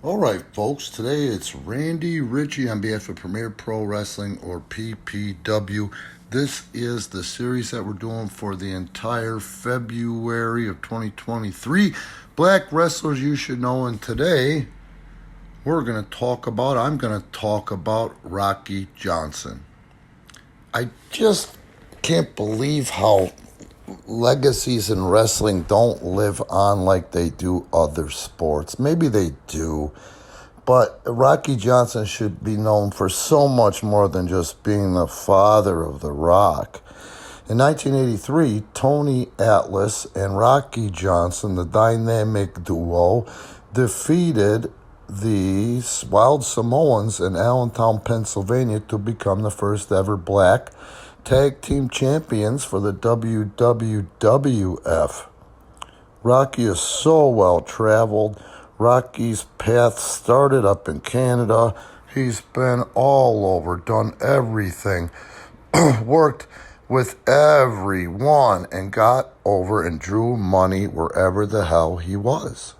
All right, folks, today it's Randy Ritchie on behalf of Premier Pro Wrestling, or PPW. This is the series that we're doing for the entire February of 2023. Black wrestlers you should know, and today I'm going to talk about Rocky Johnson. I just can't believe how legacies in wrestling don't live on like they do other sports. Maybe they do, but Rocky Johnson should be known for so much more than just being the father of The Rock. In 1983, Tony Atlas and Rocky Johnson, the dynamic duo, defeated the Wild Samoans in Allentown, Pennsylvania to become the first ever black tag team champions for the WWF. Rocky is so well traveled. Rocky's path started up in Canada. He's been all over, done everything, worked with everyone, and got over and drew money wherever the hell he was.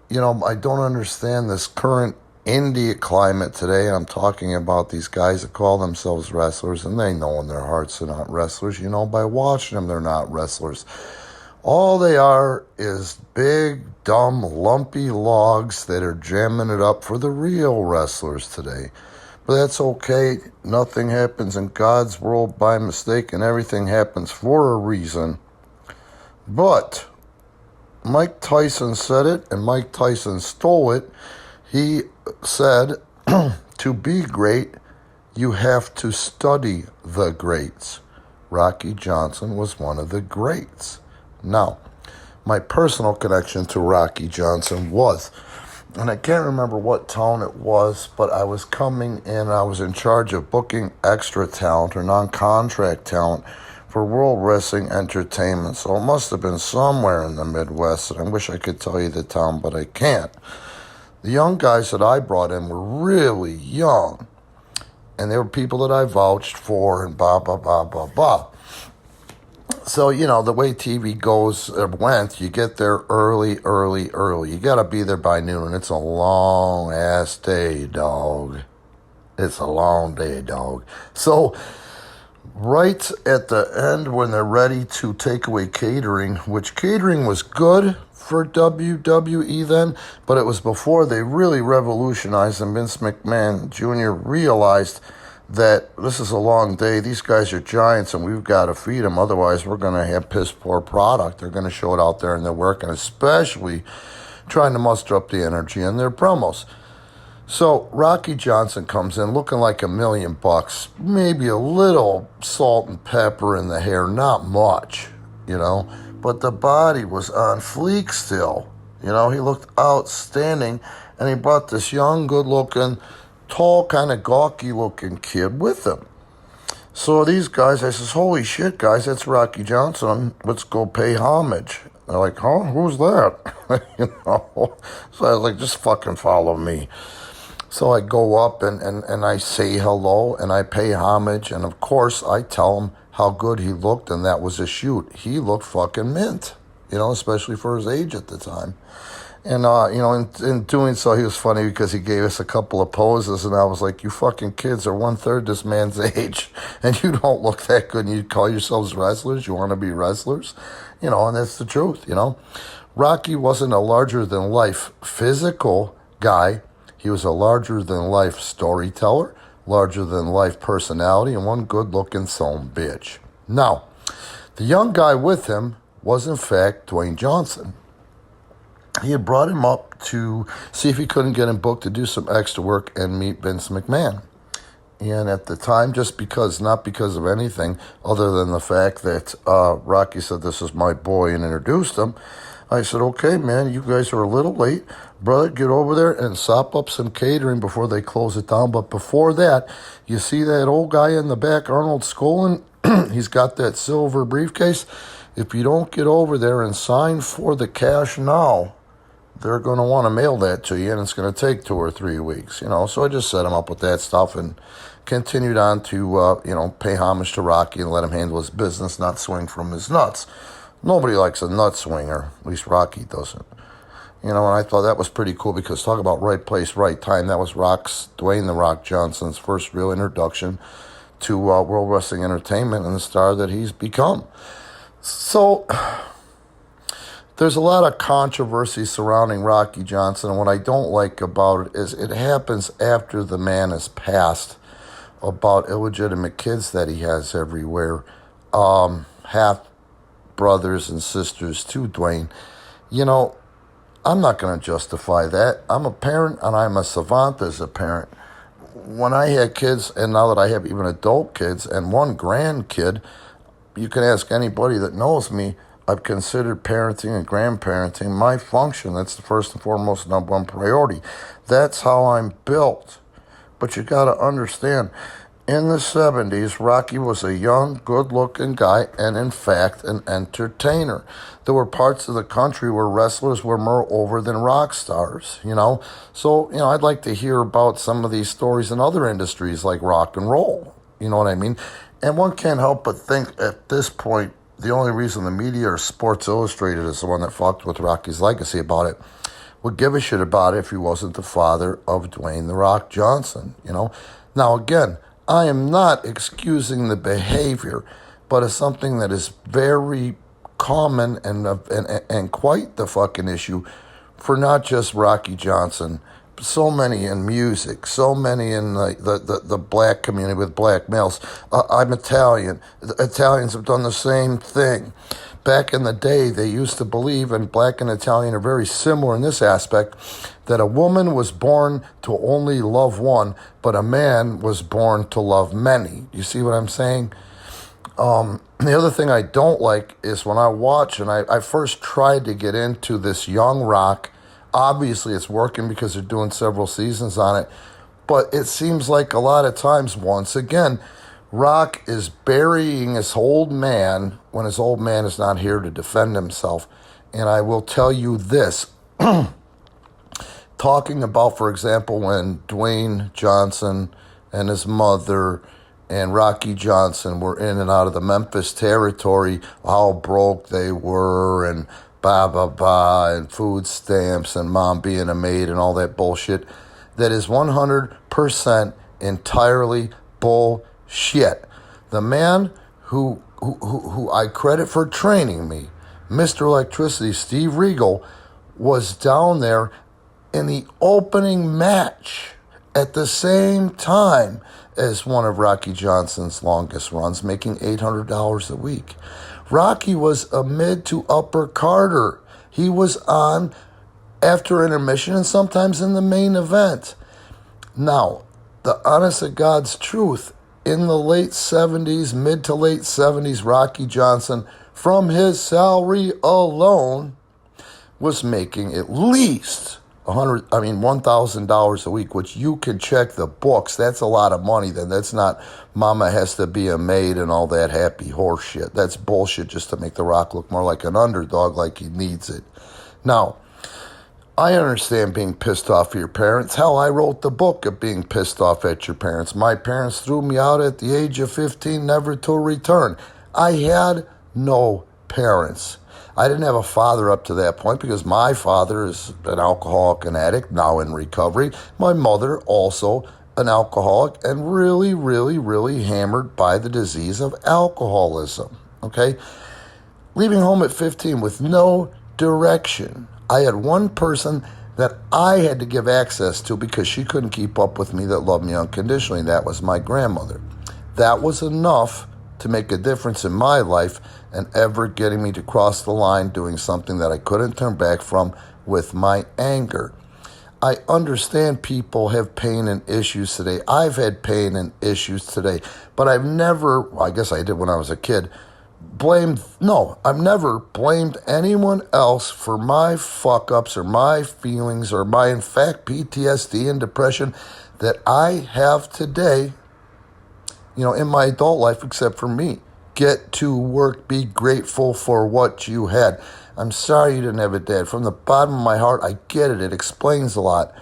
You know, I don't understand this current indie climate today. I'm talking about these guys that call themselves wrestlers, and they know in their hearts they're not wrestlers. You know, by watching them, they're not wrestlers. All they are is big, dumb, lumpy logs that are jamming it up for the real wrestlers today. But that's okay. Nothing happens in God's world by mistake, and everything happens for a reason. But Mike Tyson said it, and Mike Tyson stole it. He said, to be great, you have to study the greats. Rocky Johnson was one of the greats. Now, my personal connection to Rocky Johnson was, and I can't remember what town it was, but I was coming in, I was in charge of booking extra talent or non-contract talent for World Wrestling Entertainment. So it must have been somewhere in the Midwest, and I wish I could tell you the town, but I can't. The young guys that I brought in were really young, and they were people that I vouched for, and blah, blah, blah, blah, blah. So, you know, the way TV went, you get there early. You got to be there by noon, and it's a long-ass day, dog. It's a long day, dog. So, right at the end, when they're ready to take away catering, which catering was good for WWE then, but it was before they really revolutionized, and Vince McMahon Jr. realized that this is a long day. These guys are giants, and we've got to feed them. Otherwise, we're going to have piss-poor product. They're going to show it out there in their work, and especially trying to muster up the energy in their promos. So Rocky Johnson comes in looking like $1 million, maybe a little salt and pepper in the hair, not much, you know, but the body was on fleek still. You know, he looked outstanding, and he brought this young, good-looking, tall, kind of gawky-looking kid with him. So these guys, I says, holy shit, guys, that's Rocky Johnson. Let's go pay homage. They're like, huh? Who's that? You know? So I was like, just fucking follow me. So I go up and I say hello, and I pay homage, and of course I tell him how good he looked, and that was a shoot. He looked fucking mint, you know, especially for his age at the time. And, you know, in doing so, he was funny because he gave us a couple of poses, and I was like, you fucking kids are 1/3 this man's age, and you don't look that good, and you call yourselves wrestlers? You want to be wrestlers? You know, and that's the truth, you know. Rocky wasn't a larger-than-life physical guy. He was a larger-than-life storyteller, larger-than-life personality, and one good-looking son bitch. Now, the young guy with him was, in fact, Dwayne Johnson. He had brought him up to see if he couldn't get him booked to do some extra work and meet Vince McMahon. And at the time, not because of anything other than the fact that Rocky said, this is my boy, and introduced him, I said, okay, man, you guys are a little late. Brother, get over there and sop up some catering before they close it down. But before that, you see that old guy in the back, Arnold Skolin? He's got that silver briefcase. If you don't get over there and sign for the cash now, they're going to want to mail that to you, and it's going to take 2 or 3 weeks, you know. So I just set him up with that stuff and continued on to, pay homage to Rocky and let him handle his business, not swing from his nuts. Nobody likes a nut swinger, at least Rocky doesn't. And I thought that was pretty cool because talk about right place, right time. That was Dwayne The Rock Johnson's first real introduction to World Wrestling Entertainment and the star that he's become. So there's a lot of controversy surrounding Rocky Johnson, and what I don't like about it is it happens after the man has passed, about illegitimate kids that he has everywhere, half brothers and sisters to Dwayne. I'm not going to justify that. I'm a parent, and I'm a savant as a parent. When I had kids, and now that I have even adult kids and one grandkid, you can ask anybody that knows me, I've considered parenting and grandparenting my function. That's the first and foremost number one priority. That's how I'm built. But you got to understand, in the 70s, Rocky was a young, good-looking guy and, in fact, an entertainer. There were parts of the country where wrestlers were more over than rock stars, So, I'd like to hear about some of these stories in other industries like rock and roll, you know what I mean? And one can't help but think at this point, the only reason the media or Sports Illustrated is the one that fucked with Rocky's legacy about it would give a shit about it if he wasn't the father of Dwayne The Rock Johnson, Now, again, I am not excusing the behavior, but it's something that is very common and quite the fucking issue for not just Rocky Johnson, so many in music, so many in the black community with black males. I'm Italian. The Italians have done the same thing. Back in the day, they used to believe, and black and Italian are very similar in this aspect, that a woman was born to only love one, but a man was born to love many. You see what I'm saying? The other thing I don't like is when I watch, and I first tried to get into this young Rock. Obviously, it's working because they're doing several seasons on it, but it seems like a lot of times, once again, Rock is burying his old man when his old man is not here to defend himself. And I will tell you this, talking about, for example, when Dwayne Johnson and his mother and Rocky Johnson were in and out of the Memphis territory, how broke they were and and food stamps and mom being a maid and all that bullshit, that is 100% entirely bullshit. The man who I credit for training me, Mr. Electricity, Steve Regal, was down there in the opening match at the same time as one of Rocky Johnson's longest runs, making $800 a week. Rocky was a mid to upper Carter. He was on after intermission and sometimes in the main event. Now, the honest to God's truth, in the late 70s, mid to late 70s, Rocky Johnson, from his salary alone, was making at least $1,000 a week, which you can check the books. That's a lot of money then. That's not mama has to be a maid and all that happy horse shit. That's bullshit just to make The Rock look more like an underdog, like he needs it. Now, I understand being pissed off at your parents. Hell, I wrote the book of being pissed off at your parents. My parents threw me out at the age of 15, never to return. I had no parents. I didn't have a father up to that point because my father is an alcoholic and addict, now in recovery. My mother, also an alcoholic and really, really, really hammered by the disease of alcoholism, okay? Leaving home at 15 with no direction. I had one person that I had to give access to because she couldn't keep up with me that loved me unconditionally, and that was my grandmother. That was enough to make a difference in my life and ever getting me to cross the line doing something that I couldn't turn back from with my anger. I understand people have pain and issues today. I've had pain and issues today, but I've never, well, I guess I did when I was a kid, I've never blamed anyone else for my fuck-ups or my feelings or my, in fact, PTSD and depression that I have today, in my adult life, except for me. Get to work, be grateful for what you had. I'm sorry you didn't have a dad. From the bottom of my heart, I get it. It explains a lot.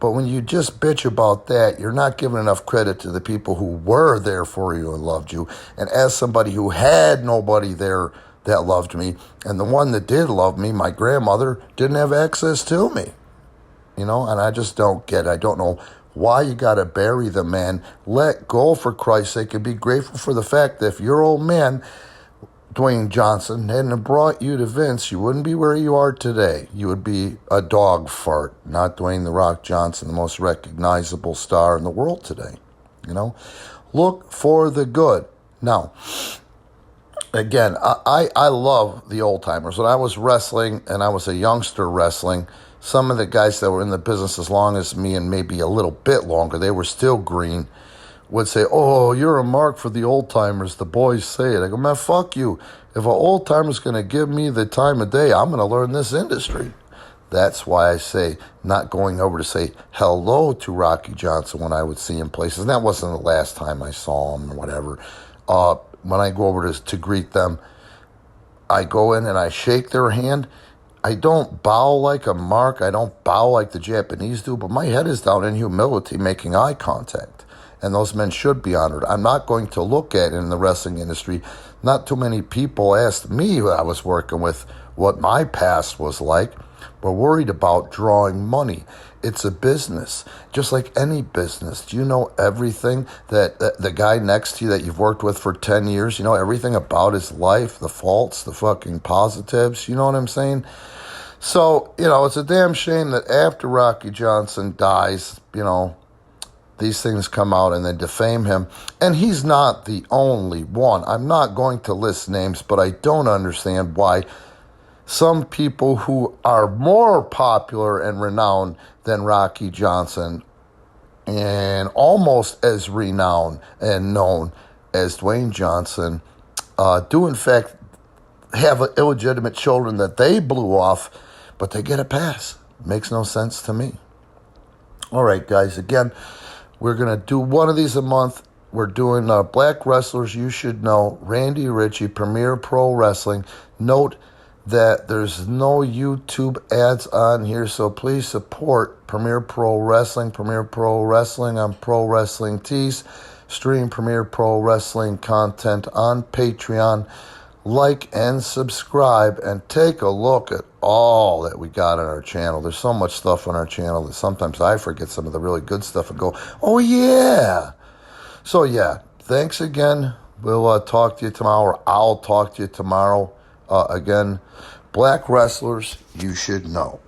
But when you just bitch about that, you're not giving enough credit to the people who were there for you and loved you. And as somebody who had nobody there that loved me. And the one that did love me, my grandmother, didn't have access to me. And I just don't get it. I don't know why you got to bury the man. Let go, for Christ's sake, and be grateful for the fact that if your old man, Dwayne Johnson, hadn't brought you to Vince, you wouldn't be where you are today. You would be a dog fart, not Dwayne "The Rock" Johnson, the most recognizable star in the world today. Look for the good. Now, again, I love the old timers. When I was wrestling and I was a youngster wrestling, some of the guys that were in the business as long as me and maybe a little bit longer, they were still green, would say, "Oh, you're a mark for the old timers. The boys say it." I go, "Man, fuck you. If an old timer's going to give me the time of day, I'm going to learn this industry." That's why I say not going over to say hello to Rocky Johnson when I would see him places. And that wasn't the last time I saw him or whatever. When I go over to greet them, I go in and I shake their hand. I don't bow like a mark. I don't bow like the Japanese do, but my head is down in humility, making eye contact. And those men should be honored. I'm not going to look at it in the wrestling industry. Not too many people asked me who I was working with what my past was like. We're worried about drawing money. It's a business, just like any business. Do you know everything that the guy next to you that you've worked with for 10 years, you know everything about his life, the faults, the fucking positives, you know what I'm saying? So, it's a damn shame that after Rocky Johnson dies, these things come out and they defame him. And he's not the only one. I'm not going to list names, but I don't understand why some people who are more popular and renowned than Rocky Johnson and almost as renowned and known as Dwayne Johnson do in fact have illegitimate children that they blew off, but they get a pass. Makes no sense to me. All right, guys, again, we're going to do one of these a month. We're doing Black Wrestlers You Should Know, Randy Ritchie, Premier Pro Wrestling. Note that there's no YouTube ads on here, so please support Premier Pro Wrestling on Pro Wrestling Tees. Stream Premier Pro Wrestling content on Patreon. Like and subscribe, and take a look at all that we got on our channel. There's so much stuff on our channel that sometimes I forget some of the really good stuff and go, oh yeah. So yeah, thanks again. We'll talk to you tomorrow, or I'll talk to you tomorrow. Again, Black Wrestlers You Should Know.